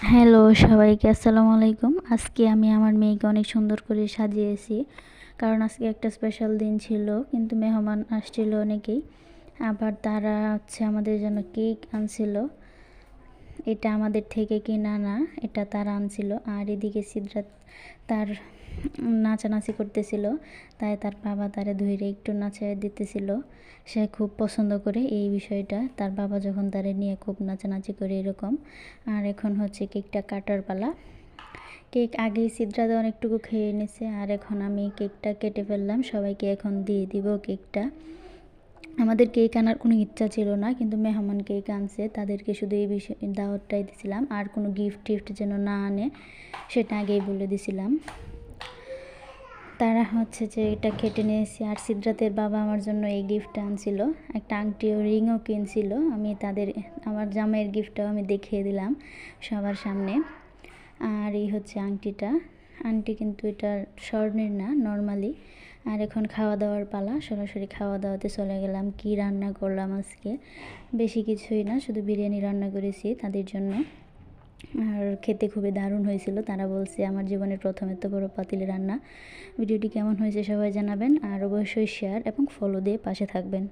Hello সবাইকে আসসালামু আলাইকুম। আজকে আমি আমার মেয়েকে অনেক সুন্দর করে সাজিয়েছি, কারণ আজকে একটা স্পেশাল দিন ছিল, কিন্তু মেহমান আসছিল অনেকেই। আবার তারা আমাদের জন্য কেক আনছিল। এটা আমাদের থেকে কিনা না, এটা তারা আনছিল। আর এদিকে সিদরাত তার নাচানাচি করতেছিল, তাই তার বাবা তারে ধরে একটু নাচাই দিতেছিল। সে খুব পছন্দ করে এই বিষয়টা, তার বাবা যখন তারে নিয়ে খুব নাচানাচি করে এরকম। আর এখন কেকটা কাটার পালা। কেক আগেই সিদরাত অনেকটুকু খেয়ে নিছে, আর এখন আমি কেকটা কেটে ফেললাম, সবাইকে এখন দিয়ে দিব কেকটা। আমাদের কেক আনার কোনো ইচ্ছা ছিল না, কিন্তু মেহমান কেক আনছে, তাদেরকে শুধু এই বিষয় দাওয়াতটাই দিছিলাম। আর কোনো গিফট টিফট যেন না আনে সেটা আগেই বলে দিছিলাম। তারা যে এটা কেটে নিয়েছি। আর সিদরাতের বাবা আমার জন্য এই গিফটটা আনছিল, একটা আংটি ও রিংও কিনছিল। আমি আমার জামাইয়ের গিফটটাও আমি দেখিয়ে দিলাম সবার সামনে। আর এই আংটিটা, আংটি কিন্তু এটা স্বর্ণের না, নর্মালি। আর এখন খাওয়া দাওয়ার পালা, সরাসরি খাওয়া দাওয়াতে চলে গেলাম। কি রান্না করলাম আজকে, বেশি কিছুই না, শুধু বিরিয়ানি রান্না করেছি তাদের জন্য। আর খেতে খুবই দারুণ হয়েছিল, তারা বলছে আমার জীবনের প্রথম এত বড় পাতিলে রান্না। ভিডিওটি কেমন হয়েছে সবাই জানাবেন, আর অবশ্যই শেয়ার এবং ফলো দিয়ে পাশে থাকবেন।